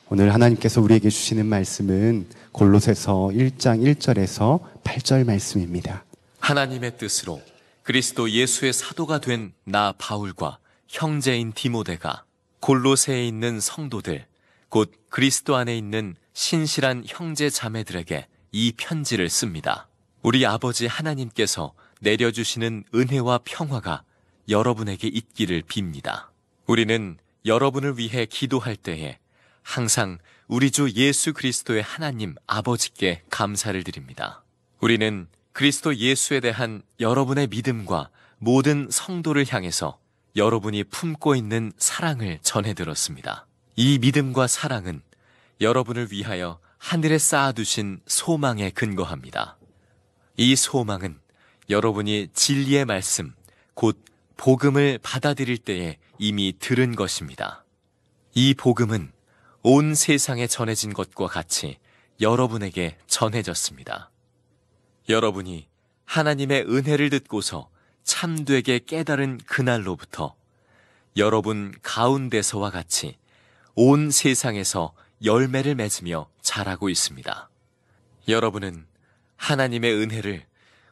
오늘 하나님께서 우리에게 주시는 말씀은 골로새서 1장 1절에서 8절 말씀입니다. 하나님의 뜻으로 그리스도 예수의 사도가 된 나 바울과 형제인 디모데가 골로새에 있는 성도들, 곧 그리스도 안에 있는 신실한 형제 자매들에게 이 편지를 씁니다. 우리 아버지 하나님께서 내려주시는 은혜와 평화가 여러분에게 있기를 빕니다. 우리는 여러분을 위해 기도할 때에 항상 우리 주 예수 그리스도의 하나님 아버지께 감사를 드립니다. 우리는 그리스도 예수에 대한 여러분의 믿음과 모든 성도를 향해서 여러분이 품고 있는 사랑을 전해들었습니다. 이 믿음과 사랑은 여러분을 위하여 하늘에 쌓아두신 소망에 근거합니다. 이 소망은 여러분이 진리의 말씀, 곧 복음을 받아들일 때에 이미 들은 것입니다. 이 복음은 온 세상에 전해진 것과 같이 여러분에게 전해졌습니다. 여러분이 하나님의 은혜를 듣고서 참되게 깨달은 그날로부터 여러분 가운데서와 같이 온 세상에서 열매를 맺으며 자라고 있습니다. 여러분은 하나님의 은혜를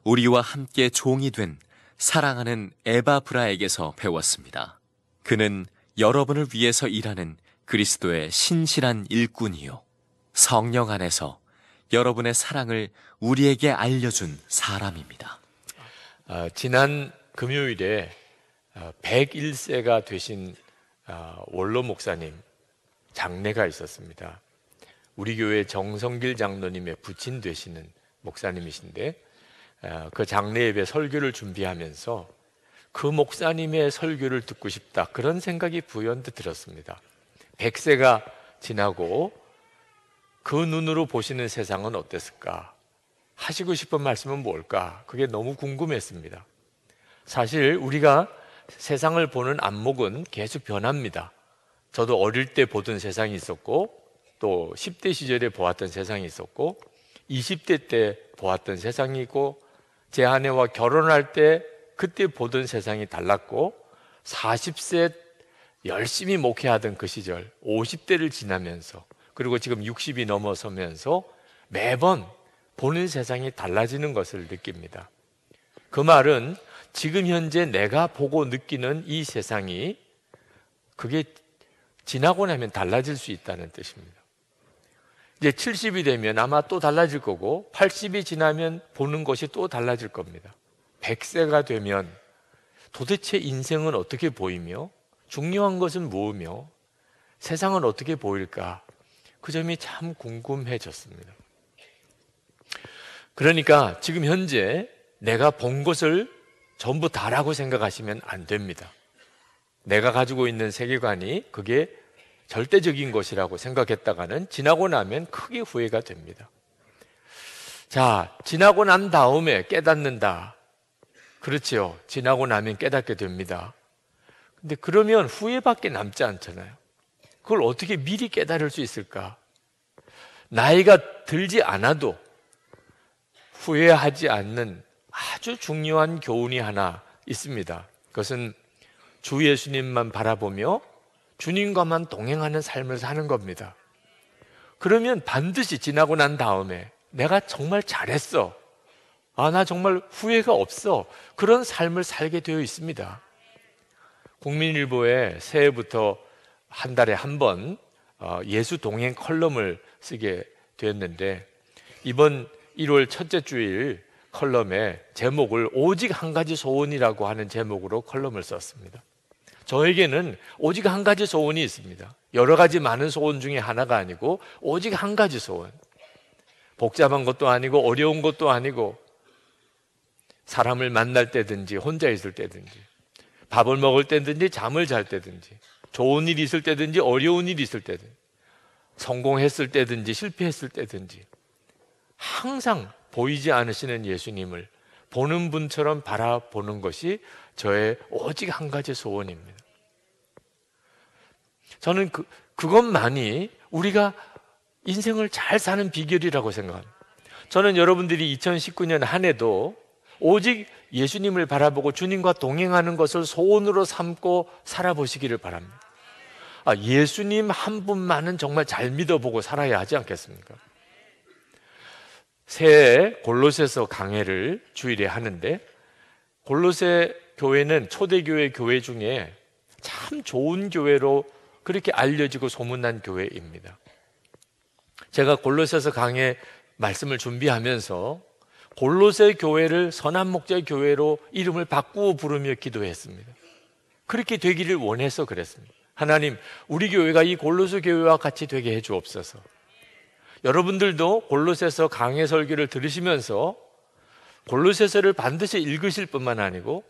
우리와 함께 종이 된 사랑하는 에바브라에게서 배웠습니다. 그는 여러분을 위해서 일하는 그리스도의 신실한 일꾼이요, 성령 안에서 여러분의 사랑을 우리에게 알려준 사람입니다. 지난 금요일에 101세가 되신 원로 목사님 장례가 있었습니다. 우리 교회 정성길 장로님의 부친 되시는 목사님이신데, 그 장례 예배 설교를 준비하면서 그 목사님의 설교를 듣고 싶다, 그런 생각이 부연히 들었습니다. 100세가 지나고 그 눈으로 보시는 세상은 어땠을까? 하시고 싶은 말씀은 뭘까? 그게 너무 궁금했습니다. 사실 우리가 세상을 보는 안목은 계속 변합니다. 저도 어릴 때 보던 세상이 있었고, 또 10대 시절에 보았던 세상이 있었고, 20대 때 보았던 세상이 있고, 제 아내와 결혼할 때 그때 보던 세상이 달랐고, 40세 열심히 목회하던 그 시절, 50대를 지나면서, 그리고 지금 60이 넘어서면서 매번 보는 세상이 달라지는 것을 느낍니다. 그 말은 지금 현재 내가 보고 느끼는 이 세상이, 그게 지나고 나면 달라질 수 있다는 뜻입니다. 이제 70이 되면 아마 또 달라질 거고, 80이 지나면 보는 것이 또 달라질 겁니다. 100세가 되면 도대체 인생은 어떻게 보이며, 중요한 것은 무엇이며, 세상은 어떻게 보일까? 그 점이 참 궁금해졌습니다. 그러니까 지금 현재 내가 본 것을 전부 다라고 생각하시면 안 됩니다. 내가 가지고 있는 세계관이 그게 절대적인 것이라고 생각했다가는 지나고 나면 크게 후회가 됩니다. 자, 지나고 난 다음에 깨닫는다. 그렇지요. 지나고 나면 깨닫게 됩니다. 근데 그러면 후회밖에 남지 않잖아요. 그걸 어떻게 미리 깨달을 수 있을까? 나이가 들지 않아도 후회하지 않는 아주 중요한 교훈이 하나 있습니다. 그것은 주 예수님만 바라보며 주님과만 동행하는 삶을 사는 겁니다. 그러면 반드시 지나고 난 다음에 내가 정말 잘했어, 나 정말 후회가 없어, 그런 삶을 살게 되어 있습니다. 국민일보에 새해부터 한 달에 한 번 예수 동행 컬럼을 쓰게 되었는데, 이번 1월 첫째 주일 컬럼에 제목을 오직 한 가지 소원이라고 하는 제목으로 컬럼을 썼습니다. 저에게는 오직 한 가지 소원이 있습니다. 여러 가지 많은 소원 중에 하나가 아니고 오직 한 가지 소원. 복잡한 것도 아니고 어려운 것도 아니고, 사람을 만날 때든지 혼자 있을 때든지, 밥을 먹을 때든지 잠을 잘 때든지, 좋은 일이 있을 때든지 어려운 일이 있을 때든지, 성공했을 때든지 실패했을 때든지, 항상 보이지 않으시는 예수님을 보는 분처럼 바라보는 것이 저의 오직 한 가지 소원입니다. 저는 그것만이 우리가 인생을 잘 사는 비결이라고 생각합니다. 저는 여러분들이 2019년 한 해도 오직 예수님을 바라보고 주님과 동행하는 것을 소원으로 삼고 살아보시기를 바랍니다. 예수님 한 분만은 정말 잘 믿어보고 살아야 하지 않겠습니까? 새해 골로새서 강해를 주일에 하는데, 골로새 교회는 초대교회 교회 중에 참 좋은 교회로 그렇게 알려지고 소문난 교회입니다. 제가 골로새서 강해 말씀을 준비하면서 골로새 교회를 선한 목자 교회로 이름을 바꾸어 부르며 기도했습니다. 그렇게 되기를 원해서 그랬습니다. 하나님, 우리 교회가 이 골로새 교회와 같이 되게 해 주옵소서. 여러분들도 골로새서 강해 설교를 들으시면서 골로새서를 반드시 읽으실 뿐만 아니고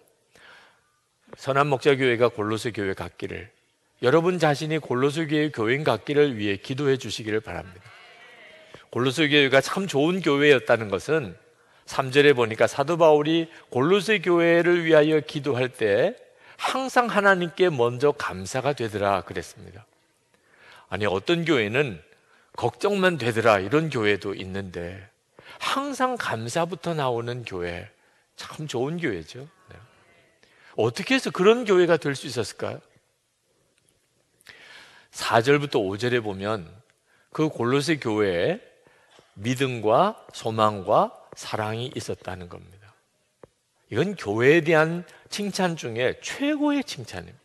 선한 목자 교회가 골로새 교회 같기를, 여러분 자신이 골로새 교회 교인 같기를 위해 기도해 주시기를 바랍니다. 골로새 교회가 참 좋은 교회였다는 것은 3절에 보니까 사도 바울이 골로새 교회를 위하여 기도할 때 항상 하나님께 먼저 감사가 되더라 그랬습니다. 아니, 어떤 교회는 걱정만 되더라 이런 교회도 있는데 항상 감사부터 나오는 교회, 참 좋은 교회죠. 네. 어떻게 해서 그런 교회가 될 수 있었을까요? 4절부터 5절에 보면 그 골로새 교회에 믿음과 소망과 사랑이 있었다는 겁니다. 이건 교회에 대한 칭찬 중에 최고의 칭찬입니다.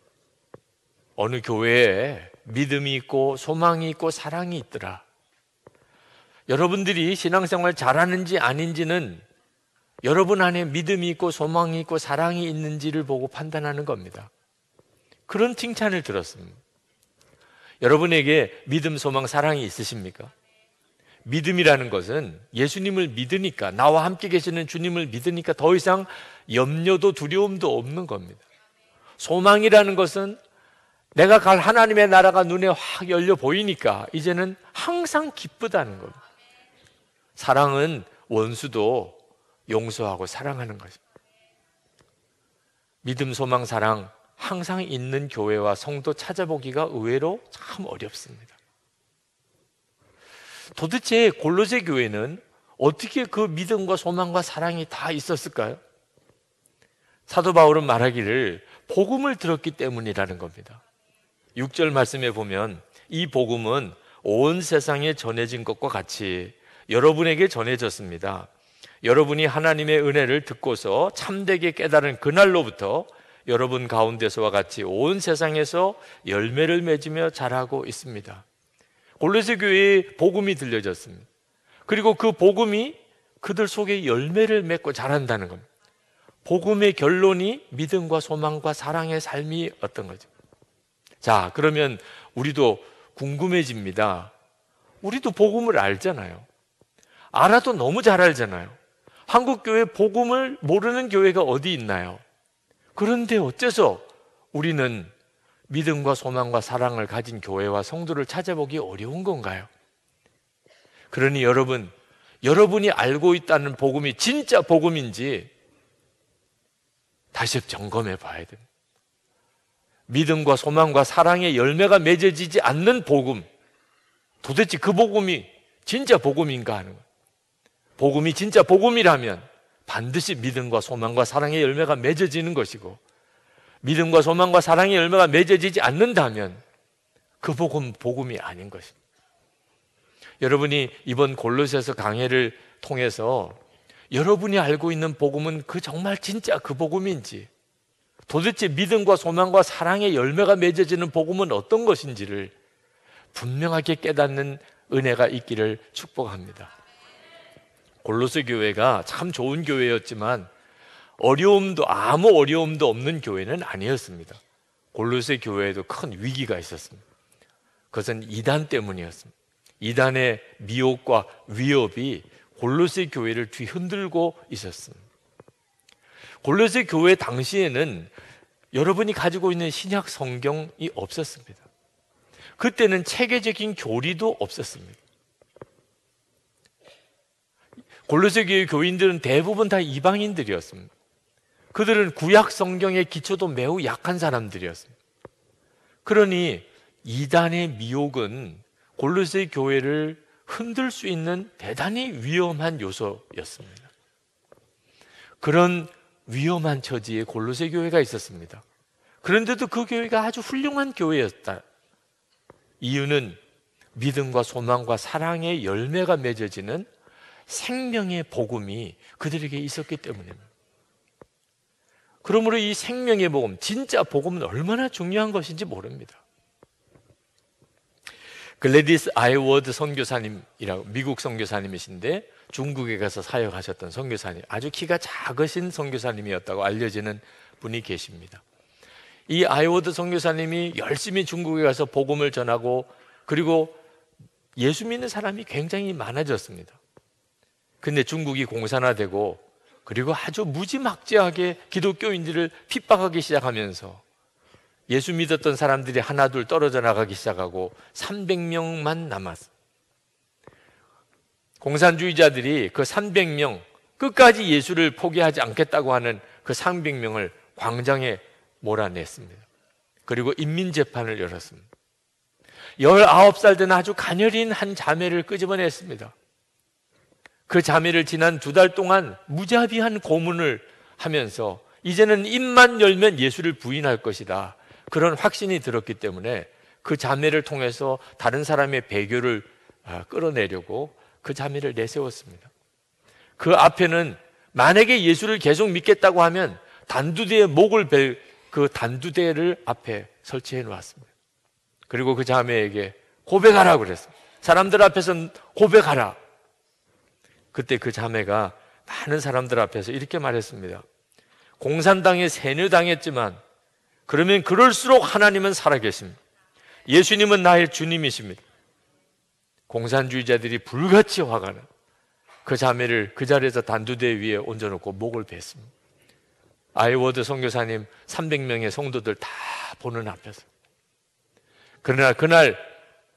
어느 교회에 믿음이 있고 소망이 있고 사랑이 있더라. 여러분들이 신앙생활 잘하는지 아닌지는 여러분 안에 믿음이 있고 소망이 있고 사랑이 있는지를 보고 판단하는 겁니다. 그런 칭찬을 들었습니다. 여러분에게 믿음, 소망, 사랑이 있으십니까? 믿음이라는 것은 예수님을 믿으니까, 나와 함께 계시는 주님을 믿으니까 더 이상 염려도 두려움도 없는 겁니다. 소망이라는 것은 내가 갈 하나님의 나라가 눈에 확 열려 보이니까 이제는 항상 기쁘다는 겁니다. 사랑은 원수도 용서하고 사랑하는 것입니다. 믿음, 소망, 사랑 항상 있는 교회와 성도 찾아보기가 의외로 참 어렵습니다. 도대체 골로새 교회는 어떻게 그 믿음과 소망과 사랑이 다 있었을까요? 사도 바울은 말하기를 복음을 들었기 때문이라는 겁니다. 6절 말씀에 보면 이 복음은 온 세상에 전해진 것과 같이 여러분에게 전해졌습니다. 여러분이 하나님의 은혜를 듣고서 참되게 깨달은 그날로부터 여러분 가운데서와 같이 온 세상에서 열매를 맺으며 자라고 있습니다. 골로새 교회에 복음이 들려졌습니다. 그리고 그 복음이 그들 속에 열매를 맺고 자란다는 겁니다. 복음의 결론이 믿음과 소망과 사랑의 삶이었던 거죠. 자, 그러면 우리도 궁금해집니다. 우리도 복음을 알잖아요. 알아도 너무 잘 알잖아요. 한국교회 복음을 모르는 교회가 어디 있나요? 그런데 어째서 우리는 믿음과 소망과 사랑을 가진 교회와 성도를 찾아보기 어려운 건가요? 그러니 여러분이 알고 있다는 복음이 진짜 복음인지 다시 점검해 봐야 됩니다. 믿음과 소망과 사랑의 열매가 맺어지지 않는 복음, 도대체 그 복음이 진짜 복음인가 하는 거예요. 복음이 진짜 복음이라면 반드시 믿음과 소망과 사랑의 열매가 맺어지는 것이고, 믿음과 소망과 사랑의 열매가 맺어지지 않는다면 그 복음이 아닌 것입니다. 여러분이 이번 골로새서 강해를 통해서 여러분이 알고 있는 복음은 그 정말 진짜 그 복음인지, 도대체 믿음과 소망과 사랑의 열매가 맺어지는 복음은 어떤 것인지를 분명하게 깨닫는 은혜가 있기를 축복합니다. 골로새 교회가 참 좋은 교회였지만 아무 어려움도 없는 교회는 아니었습니다. 골로새 교회에도 큰 위기가 있었습니다. 그것은 이단 때문이었습니다. 이단의 미혹과 위협이 골로새 교회를 뒤흔들고 있었습니다. 골로새 교회 당시에는 여러분이 가지고 있는 신약 성경이 없었습니다. 그때는 체계적인 교리도 없었습니다. 골로새 교회 교인들은 대부분 다 이방인들이었습니다. 그들은 구약 성경의 기초도 매우 약한 사람들이었습니다. 그러니 이단의 미혹은 골로새 교회를 흔들 수 있는 대단히 위험한 요소였습니다. 그런 위험한 처지에 골로새 교회가 있었습니다. 그런데도 그 교회가 아주 훌륭한 교회였다. 이유는 믿음과 소망과 사랑의 열매가 맺어지는 생명의 복음이 그들에게 있었기 때문입니다. 그러므로 이 생명의 복음, 진짜 복음은 얼마나 중요한 것인지 모릅니다. 글래디스 아이워드 선교사님이라고 미국 선교사님이신데 중국에 가서 사역하셨던 선교사님, 아주 키가 작으신 선교사님이었다고 알려지는 분이 계십니다. 이 아이워드 선교사님이 열심히 중국에 가서 복음을 전하고 그리고 예수 믿는 사람이 굉장히 많아졌습니다. 근데 중국이 공산화되고 그리고 아주 무지막지하게 기독교인들을 핍박하기 시작하면서 예수 믿었던 사람들이 하나둘 떨어져 나가기 시작하고 300명만 남았어요. 공산주의자들이 그 300명, 끝까지 예수를 포기하지 않겠다고 하는 그 300명을 광장에 몰아냈습니다. 그리고 인민재판을 열었습니다. 19살 된 아주 가녀린 한 자매를 끄집어냈습니다. 그 자매를 지난 2달 동안 무자비한 고문을 하면서 이제는 입만 열면 예수를 부인할 것이다, 그런 확신이 들었기 때문에 그 자매를 통해서 다른 사람의 배교를 끌어내려고 그 자매를 내세웠습니다. 그 앞에는 만약에 예수를 계속 믿겠다고 하면 단두대에 목을 벨 그 단두대를 앞에 설치해 놓았습니다. 그리고 그 자매에게 고백하라고 그랬습니다. 사람들 앞에서 고백하라. 그때 그 자매가 많은 사람들 앞에서 이렇게 말했습니다. 공산당에 세뇌당했지만 그러면 그럴수록 하나님은 살아계십니다. 예수님은 나의 주님이십니다. 공산주의자들이 불같이 화가 나 그 자매를 그 자리에서 단두대 위에 얹어놓고 목을 뱄습니다. 아이워드 선교사님 300명의 성도들 다 보는 앞에서. 그러나 그날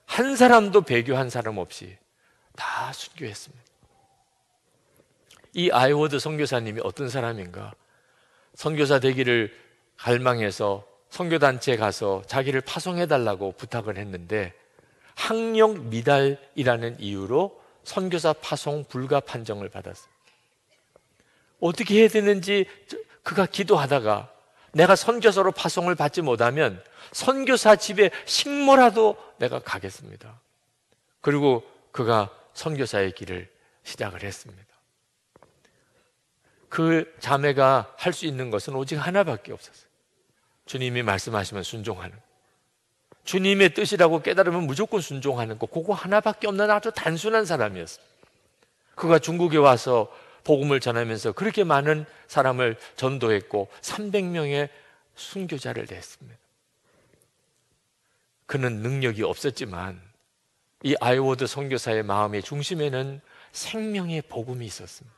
한 사람도 배교한 사람 없이 다 순교했습니다. 이 아이워드 선교사님이 어떤 사람인가? 선교사 되기를 갈망해서 선교단체에 가서 자기를 파송해달라고 부탁을 했는데 학력 미달이라는 이유로 선교사 파송 불가 판정을 받았어요. 어떻게 해야 되는지 그가 기도하다가 내가 선교사로 파송을 받지 못하면 선교사 집에 식모라도 내가 가겠습니다. 그리고 그가 선교사의 길을 시작을 했습니다. 그 자매가 할 수 있는 것은 오직 하나밖에 없었어요. 주님이 말씀하시면 순종하는, 주님의 뜻이라고 깨달으면 무조건 순종하는 거, 그거 하나밖에 없는 아주 단순한 사람이었어요. 그가 중국에 와서 복음을 전하면서 그렇게 많은 사람을 전도했고 300명의 순교자를 냈습니다. 그는 능력이 없었지만 이 아이워드 선교사의 마음의 중심에는 생명의 복음이 있었습니다.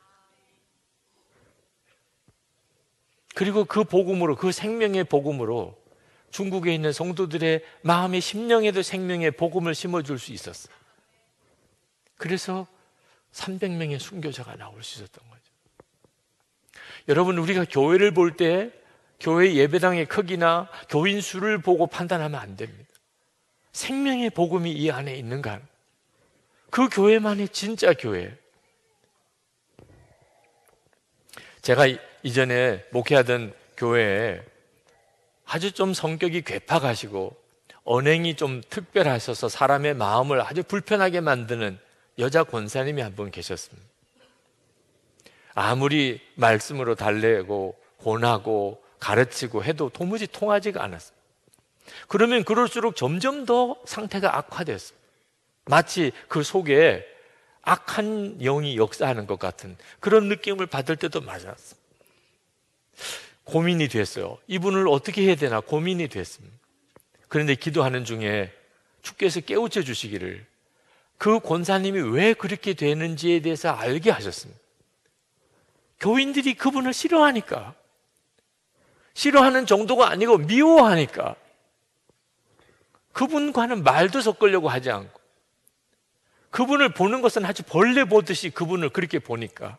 그리고 그 복음으로, 그 생명의 복음으로 중국에 있는 성도들의 마음의 심령에도 생명의 복음을 심어줄 수 있었어요. 그래서 300명의 순교자가 나올 수 있었던 거죠. 여러분, 우리가 교회를 볼 때 교회 예배당의 크기나 교인 수를 보고 판단하면 안 됩니다. 생명의 복음이 이 안에 있는가? 그 교회만이 진짜 교회. 제가 이전에 목회하던 교회에 아주 좀 성격이 괴팍하시고 언행이 좀 특별하셔서 사람의 마음을 아주 불편하게 만드는 여자 권사님이 한 분 계셨습니다. 아무리 말씀으로 달래고 권하고 가르치고 해도 도무지 통하지가 않았습니다. 그러면 그럴수록 점점 더 상태가 악화됐어요. 마치 그 속에 악한 영이 역사하는 것 같은 그런 느낌을 받을 때도 많았습니다. 고민이 됐어요. 이분을 어떻게 해야 되나 고민이 됐습니다. 그런데 기도하는 중에 주께서 깨우쳐 주시기를 그 권사님이 왜 그렇게 되는지에 대해서 알게 하셨습니다. 교인들이 그분을 싫어하니까, 싫어하는 정도가 아니고 미워하니까, 그분과는 말도 섞으려고 하지 않고 그분을 보는 것은 아주 벌레 보듯이 그분을 그렇게 보니까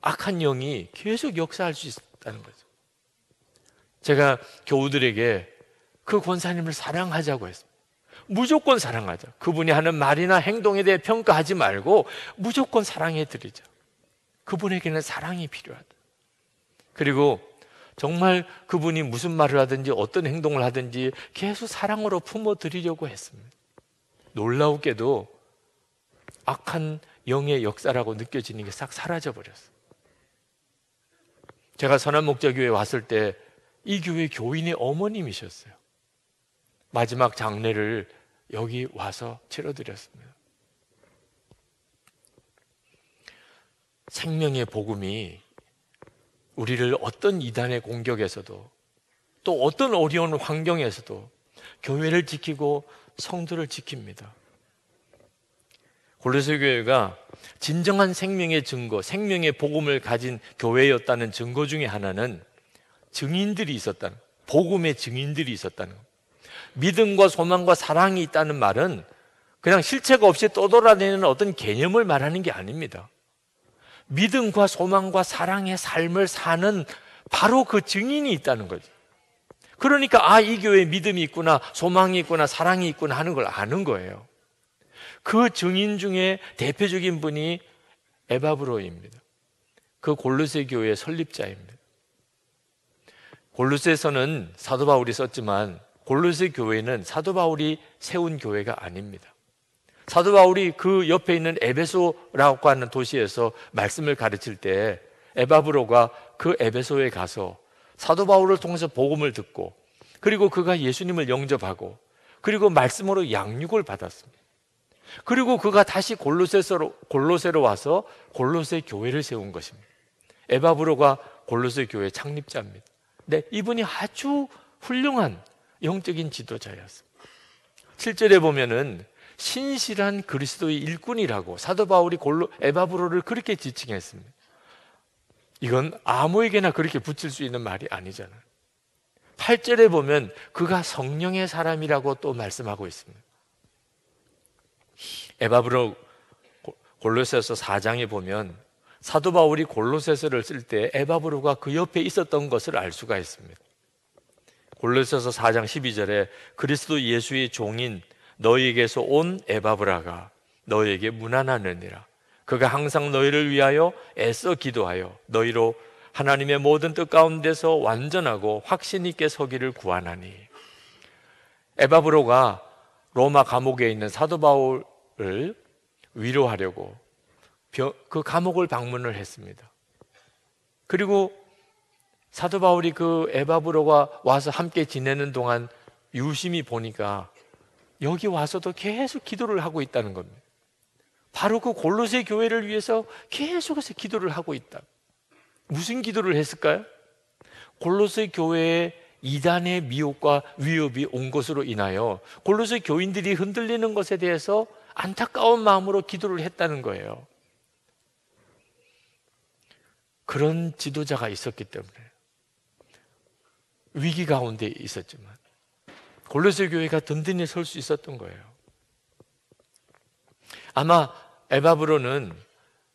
악한 영이 계속 역사할 수 있다는 거죠. 제가 교우들에게 그 권사님을 사랑하자고 했습니다. 무조건 사랑하자. 그분이 하는 말이나 행동에 대해 평가하지 말고 무조건 사랑해 드리자. 그분에게는 사랑이 필요하다. 그리고 정말 그분이 무슨 말을 하든지 어떤 행동을 하든지 계속 사랑으로 품어 드리려고 했습니다. 놀라우게도 악한 영의 역사라고 느껴지는 게 싹 사라져 버렸어요. 제가 선한목자교회에 왔을 때 이 교회 교인의 어머님이셨어요. 마지막 장례를 여기 와서 치러드렸습니다. 생명의 복음이 우리를 어떤 이단의 공격에서도 또 어떤 어려운 환경에서도 교회를 지키고 성도를 지킵니다. 골로새 교회가 진정한 생명의 증거, 생명의 복음을 가진 교회였다는 증거 중에 하나는 증인들이 있었다는, 복음의 증인들이 있었다는 것. 믿음과 소망과 사랑이 있다는 말은 그냥 실체가 없이 떠돌아다니는 어떤 개념을 말하는 게 아닙니다. 믿음과 소망과 사랑의 삶을 사는 바로 그 증인이 있다는 거죠. 그러니까 이 교회에 믿음이 있구나, 소망이 있구나, 사랑이 있구나 하는 걸 아는 거예요. 그 증인 중에 대표적인 분이 에바브로입니다. 그 골로새 교회의 설립자입니다. 골로새서는 사도 바울이 썼지만 골로새 교회는 사도 바울이 세운 교회가 아닙니다. 사도 바울이 그 옆에 있는 에베소라고 하는 도시에서 말씀을 가르칠 때 에바브로가 그 에베소에 가서 사도 바울을 통해서 복음을 듣고 그리고 그가 예수님을 영접하고 그리고 말씀으로 양육을 받았습니다. 그리고 그가 다시 골로새로 와서 골로새 교회를 세운 것입니다. 에바브로가 골로새 교회 창립자입니다. 네, 이분이 아주 훌륭한 영적인 지도자였습니다. 7절에 보면은 신실한 그리스도의 일꾼이라고 사도 바울이 에바브로를 그렇게 지칭했습니다. 이건 아무에게나 그렇게 붙일 수 있는 말이 아니잖아요. 8절에 보면 그가 성령의 사람이라고 또 말씀하고 있습니다. 에바브로 골로새서 4장에 보면 사도 바울이 골로새서를 쓸 때 에바브로가 그 옆에 있었던 것을 알 수가 있습니다. 골로새서 4장 12절에 그리스도 예수의 종인 너희에게서 온 에바브라가 너희에게 문안하느니라. 그가 항상 너희를 위하여 애써 기도하여 너희로 하나님의 모든 뜻 가운데서 완전하고 확신 있게 서기를 구하나니. 에바브로가 로마 감옥에 있는 사도 바울을 위로하려고 그 감옥을 방문을 했습니다. 그리고 사도 바울이 그 에바브로가 와서 함께 지내는 동안 유심히 보니까 여기 와서도 계속 기도를 하고 있다는 겁니다. 바로 그 골로새 교회를 위해서 계속해서 기도를 하고 있다. 무슨 기도를 했을까요? 골로새 교회에 이단의 미혹과 위협이 온 것으로 인하여 골로새 교인들이 흔들리는 것에 대해서 안타까운 마음으로 기도를 했다는 거예요. 그런 지도자가 있었기 때문에 위기 가운데 있었지만 골로새 교회가 든든히 설 수 있었던 거예요. 아마 에바브로는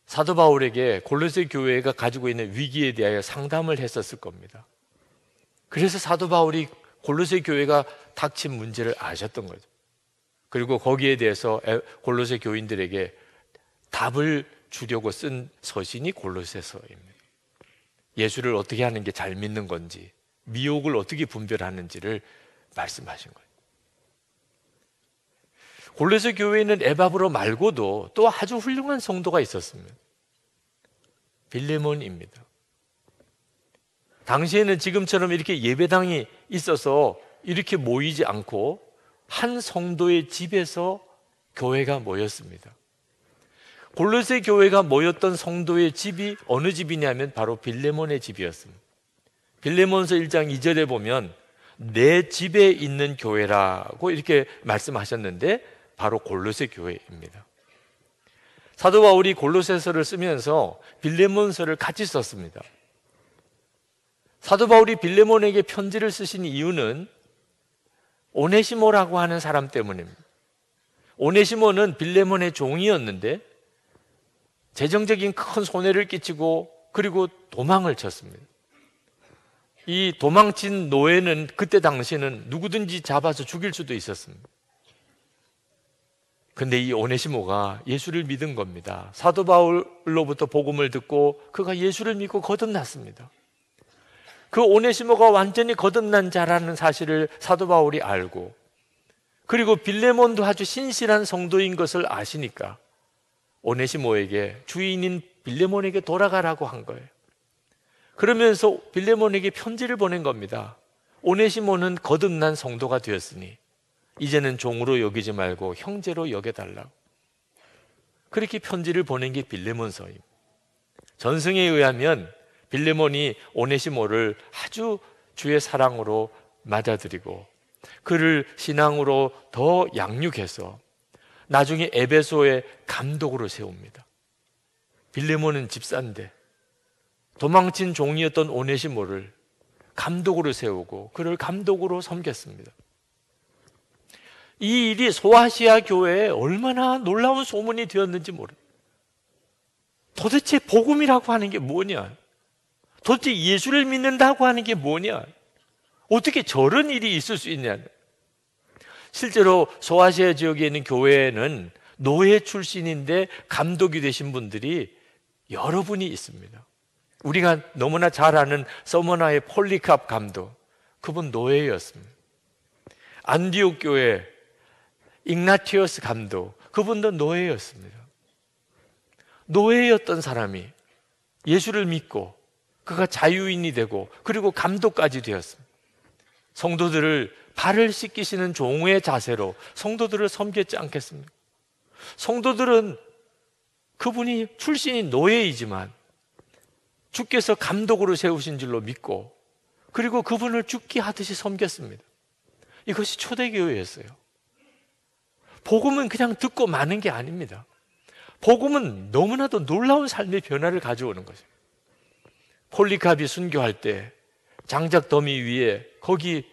사도 바울에게 골로새 교회가 가지고 있는 위기에 대하여 상담을 했었을 겁니다. 그래서 사도 바울이 골로새 교회가 닥친 문제를 아셨던 거죠. 그리고 거기에 대해서 골로새 교인들에게 답을 주려고 쓴 서신이 골로새서입니다. 예수를 어떻게 하는 게 잘 믿는 건지, 미혹을 어떻게 분별하는지를 말씀하신 거예요. 골로새 교회에는 에바브로 말고도 또 아주 훌륭한 성도가 있었습니다. 빌레몬입니다. 당시에는 지금처럼 이렇게 예배당이 있어서 이렇게 모이지 않고 한 성도의 집에서 교회가 모였습니다. 골로새 교회가 모였던 성도의 집이 어느 집이냐면 바로 빌레몬의 집이었습니다. 빌레몬서 1장 2절에 보면 내 집에 있는 교회라고 이렇게 말씀하셨는데 바로 골로새 교회입니다. 사도 바울이 골로새서를 쓰면서 빌레몬서를 같이 썼습니다. 사도 바울이 빌레몬에게 편지를 쓰신 이유는 오네시모라고 하는 사람 때문입니다. 오네시모는 빌레몬의 종이었는데 재정적인 큰 손해를 끼치고 그리고 도망을 쳤습니다. 이 도망친 노예는 그때 당시에는 누구든지 잡아서 죽일 수도 있었습니다. 근데 이 오네시모가 예수를 믿은 겁니다. 사도 바울로부터 복음을 듣고 그가 예수를 믿고 거듭났습니다. 그 오네시모가 완전히 거듭난 자라는 사실을 사도 바울이 알고 그리고 빌레몬도 아주 신실한 성도인 것을 아시니까 오네시모에게 주인인 빌레몬에게 돌아가라고 한 거예요. 그러면서 빌레몬에게 편지를 보낸 겁니다. 오네시모는 거듭난 성도가 되었으니 이제는 종으로 여기지 말고 형제로 여겨달라고. 그렇게 편지를 보낸 게 빌레몬서입니다. 전승에 의하면 빌레몬이 오네시모를 아주 주의 사랑으로 맞아들이고 그를 신앙으로 더 양육해서 나중에 에베소의 감독으로 세웁니다. 빌레몬은 집사인데 도망친 종이었던 오네시모를 감독으로 세우고 그를 감독으로 섬겼습니다. 이 일이 소아시아 교회에 얼마나 놀라운 소문이 되었는지 모릅니다. 도대체 복음이라고 하는 게 뭐냐? 도대체 예수를 믿는다고 하는 게 뭐냐? 어떻게 저런 일이 있을 수 있냐? 실제로 소아시아 지역에 있는 교회에는 노예 출신인데 감독이 되신 분들이 여러 분이 있습니다. 우리가 너무나 잘 아는 서머나의 폴리캅 감독, 그분 노예였습니다. 안디옥 교회 igna티어스 감독, 그분도 노예였습니다. 노예였던 사람이 예수를 믿고 그가 자유인이 되고 그리고 감독까지 되었습니다. 성도들을 발을 씻기시는 종의 자세로 성도들을 섬겼지 않겠습니까? 성도들은 그분이 출신이 노예이지만 주께서 감독으로 세우신 줄로 믿고 그리고 그분을 죽게 하듯이 섬겼습니다. 이것이 초대교회였어요. 복음은 그냥 듣고 마는 게 아닙니다. 복음은 너무나도 놀라운 삶의 변화를 가져오는 거죠. 폴리캅이 순교할 때 장작 더미 위에 거기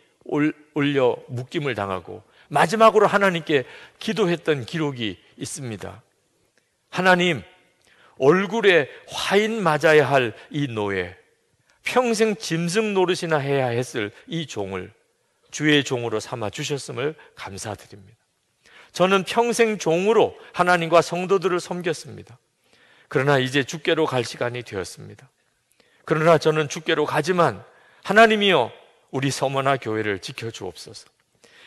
올려 묶임을 당하고 마지막으로 하나님께 기도했던 기록이 있습니다. 하나님, 얼굴에 화인 맞아야 할 이 노예, 평생 짐승 노릇이나 해야 했을 이 종을 주의 종으로 삼아 주셨음을 감사드립니다. 저는 평생 종으로 하나님과 성도들을 섬겼습니다. 그러나 이제 주께로 갈 시간이 되었습니다. 그러나 저는 주께로 가지만 하나님이여 우리 서머나 교회를 지켜주옵소서.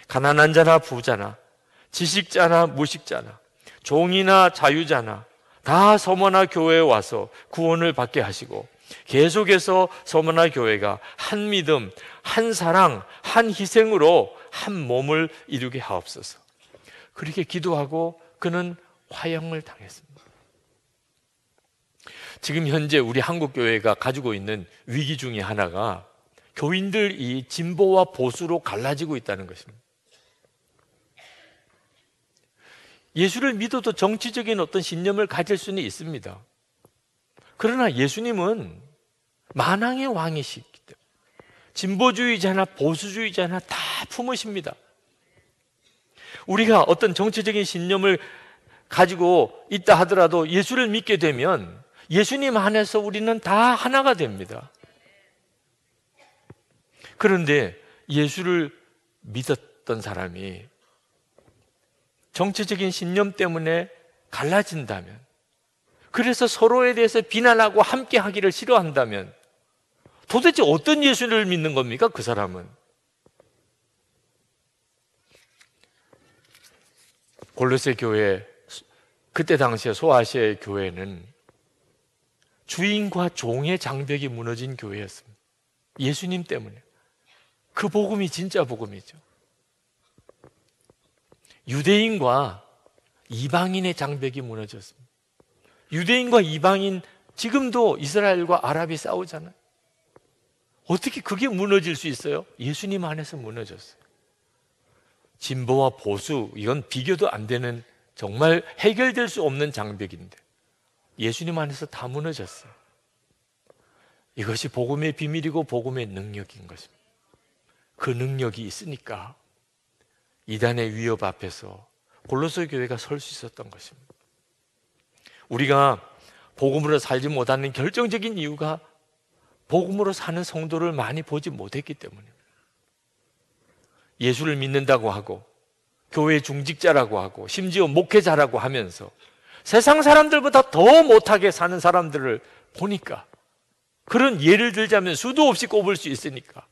가난한 자나 부자나 지식자나 무식자나 종이나 자유자나 다 서머나 교회에 와서 구원을 받게 하시고 계속해서 서머나 교회가 한 믿음, 한 사랑, 한 희생으로 한 몸을 이루게 하옵소서. 그렇게 기도하고 그는 화형을 당했습니다. 지금 현재 우리 한국교회가 가지고 있는 위기 중에 하나가 교인들이 진보와 보수로 갈라지고 있다는 것입니다. 예수를 믿어도 정치적인 어떤 신념을 가질 수는 있습니다. 그러나 예수님은 만왕의 왕이시기 때문에 진보주의자나 보수주의자나 다 품으십니다. 우리가 어떤 정치적인 신념을 가지고 있다 하더라도 예수를 믿게 되면 예수님 안에서 우리는 다 하나가 됩니다. 그런데 예수를 믿었던 사람이 정치적인 신념 때문에 갈라진다면, 그래서 서로에 대해서 비난하고 함께 하기를 싫어한다면 도대체 어떤 예수를 믿는 겁니까? 그 사람은. 골로새 교회, 그때 당시에 소아시아의 교회는 주인과 종의 장벽이 무너진 교회였습니다. 예수님 때문에. 그 복음이 진짜 복음이죠. 유대인과 이방인의 장벽이 무너졌습니다. 유대인과 이방인, 지금도 이스라엘과 아랍이 싸우잖아요. 어떻게 그게 무너질 수 있어요? 예수님 안에서 무너졌어요. 진보와 보수, 이건 비교도 안 되는, 정말 해결될 수 없는 장벽인데 예수님 안에서 다 무너졌어요. 이것이 복음의 비밀이고 복음의 능력인 것입니다. 그 능력이 있으니까 이단의 위협 앞에서 골로새 교회가 설 수 있었던 것입니다. 우리가 복음으로 살지 못하는 결정적인 이유가 복음으로 사는 성도를 많이 보지 못했기 때문입니다. 예수를 믿는다고 하고 교회 중직자라고 하고 심지어 목회자라고 하면서 세상 사람들보다 더 못하게 사는 사람들을 보니까, 그런 예를 들자면 수도 없이 꼽을 수 있으니까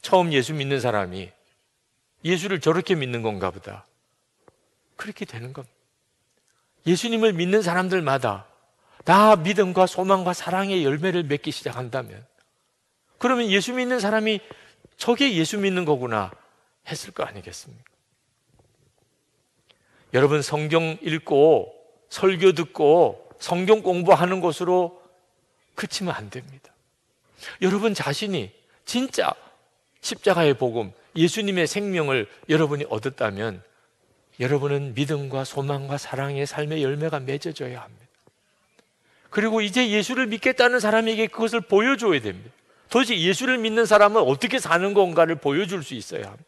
처음 예수 믿는 사람이 예수를 저렇게 믿는 건가 보다. 그렇게 되는 겁니다. 예수님을 믿는 사람들마다 다 믿음과 소망과 사랑의 열매를 맺기 시작한다면, 그러면 예수 믿는 사람이 저게 예수 믿는 거구나 했을 거 아니겠습니까? 여러분, 성경 읽고 설교 듣고 성경 공부하는 것으로 그치면 안 됩니다. 여러분 자신이 진짜 십자가의 복음, 예수님의 생명을 여러분이 얻었다면 여러분은 믿음과 소망과 사랑의 삶의 열매가 맺어져야 합니다. 그리고 이제 예수를 믿겠다는 사람에게 그것을 보여줘야 됩니다. 도대체 예수를 믿는 사람은 어떻게 사는 건가를 보여줄 수 있어야 합니다.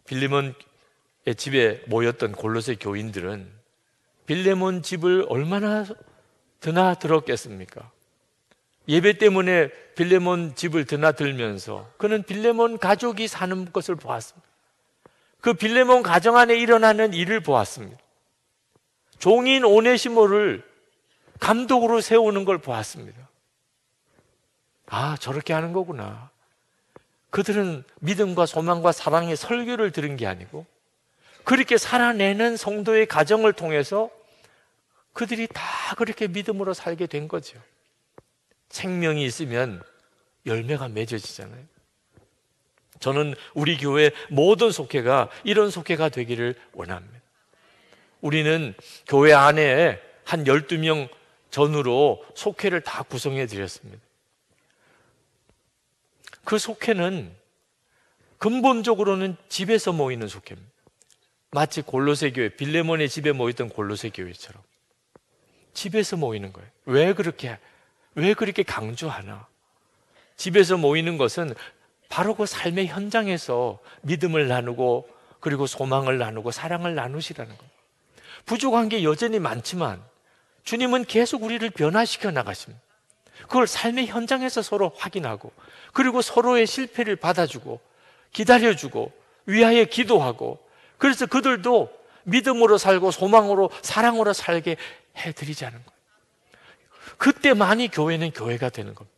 빌레몬의 집에 모였던 골로새 교인들은 빌레몬 집을 얼마나 드나들었겠습니까? 예배 때문에 빌레몬 집을 드나들면서 그는 빌레몬 가족이 사는 것을 보았습니다. 그 빌레몬 가정 안에 일어나는 일을 보았습니다. 종인 오네시모를 감독으로 세우는 걸 보았습니다. 아, 저렇게 하는 거구나. 그들은 믿음과 소망과 사랑의 설교를 들은 게 아니고 그렇게 살아내는 성도의 가정을 통해서 그들이 다 그렇게 믿음으로 살게 된 거죠. 생명이 있으면 열매가 맺어지잖아요. 저는 우리 교회 모든 속회가 이런 속회가 되기를 원합니다. 우리는 교회 안에 한 12명 전후로 속회를 다 구성해 드렸습니다. 그 속회는 근본적으로는 집에서 모이는 속회입니다. 마치 골로새 교회, 빌레몬의 집에 모였던 골로새 교회처럼 집에서 모이는 거예요. 왜 그렇게 강조하나? 집에서 모이는 것은 바로 그 삶의 현장에서 믿음을 나누고 그리고 소망을 나누고 사랑을 나누시라는 거예요. 부족한 게 여전히 많지만 주님은 계속 우리를 변화시켜 나가십니다. 그걸 삶의 현장에서 서로 확인하고 그리고 서로의 실패를 받아주고 기다려주고 위하여 기도하고, 그래서 그들도 믿음으로 살고 소망으로 사랑으로 살게 해드리자는 거예요. 그때만이 교회는 교회가 되는 겁니다.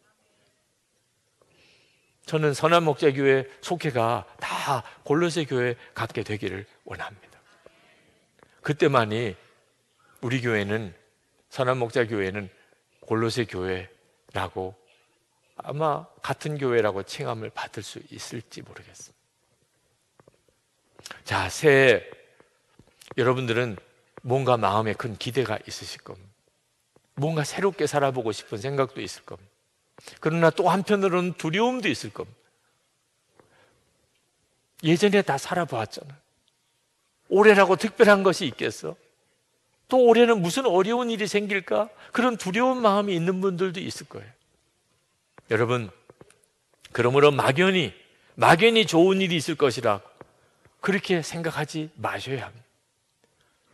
저는 선한목자교회 속회가 다 골로새 교회 갖게 되기를 원합니다. 그때만이 우리 교회는, 선한목자교회는 골로새 교회라고, 아마 같은 교회라고 칭함을 받을 수 있을지 모르겠습니다. 자, 새해 여러분들은 뭔가 마음에 큰 기대가 있으실 겁니다. 뭔가 새롭게 살아보고 싶은 생각도 있을 겁니다. 그러나 또 한편으로는 두려움도 있을 겁니다. 예전에 다 살아보았잖아요. 올해라고 특별한 것이 있겠어? 또 올해는 무슨 어려운 일이 생길까? 그런 두려운 마음이 있는 분들도 있을 거예요. 여러분, 그러므로 막연히 좋은 일이 있을 것이라 그렇게 생각하지 마셔야 합니다.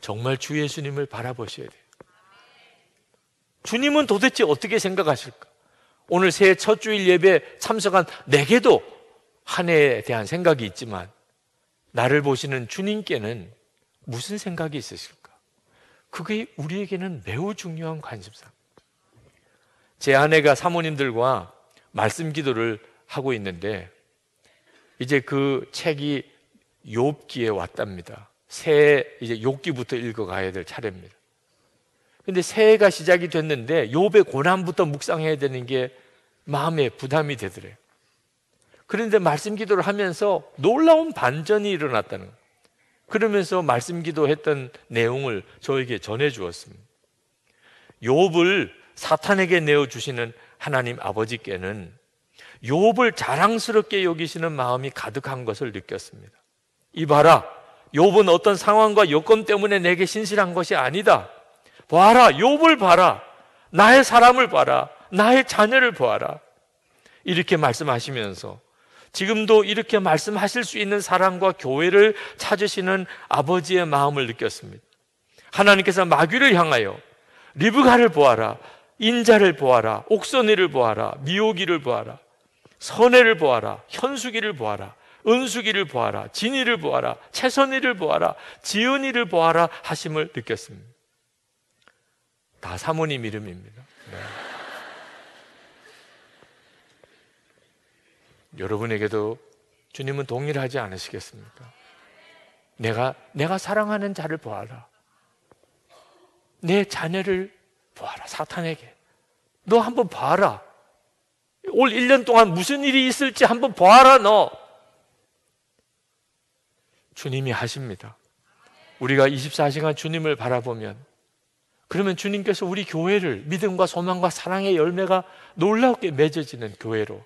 정말 주 예수님을 바라보셔야 돼요. 주님은 도대체 어떻게 생각하실까? 오늘 새해 첫 주일 예배 참석한 내게도 한 해에 대한 생각이 있지만 나를 보시는 주님께는 무슨 생각이 있으실까? 그게 우리에게는 매우 중요한 관심사입니다. 제 아내가 사모님들과 말씀 기도를 하고 있는데 이제 그 책이 욥기에 왔답니다. 새해 이제 욥기부터 읽어가야 될 차례입니다. 근데 새해가 시작이 됐는데 욥의 고난부터 묵상해야 되는 게 마음에 부담이 되더래요. 그런데 말씀 기도를 하면서 놀라운 반전이 일어났다는 거예요. 그러면서 말씀 기도했던 내용을 저에게 전해 주었습니다. 욥을 사탄에게 내어주시는 하나님 아버지께는 욥을 자랑스럽게 여기시는 마음이 가득한 것을 느꼈습니다. 이봐라, 욥은 어떤 상황과 여건 때문에 내게 신실한 것이 아니다. 봐라, 욥을 봐라. 나의 사람을 봐라. 나의 자녀를 보아라. 이렇게 말씀하시면서 지금도 이렇게 말씀하실 수 있는 사랑과 교회를 찾으시는 아버지의 마음을 느꼈습니다. 하나님께서 마귀를 향하여 리브가를 보아라, 인자를 보아라, 옥선이를 보아라, 미오기를 보아라, 선혜를 보아라, 현수기를 보아라, 은수기를 보아라, 진이를 보아라, 채선이를 보아라, 지은이를 보아라 하심을 느꼈습니다. 다 사모님 이름입니다. 네. 여러분에게도 주님은 동일하지 않으시겠습니까? 내가 사랑하는 자를 보아라. 내 자녀를 보아라. 사탄에게 너 한번 봐라. 올 1년 동안 무슨 일이 있을지 한번 보아라. 너 주님이 하십니다. 우리가 24시간 주님을 바라보면, 그러면 주님께서 우리 교회를 믿음과 소망과 사랑의 열매가 놀랍게 맺어지는 교회로,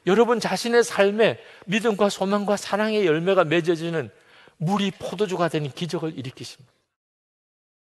여러분 자신의 삶에 믿음과 소망과 사랑의 열매가 맺어지는 물이 포도주가 되는 기적을 일으키십니다.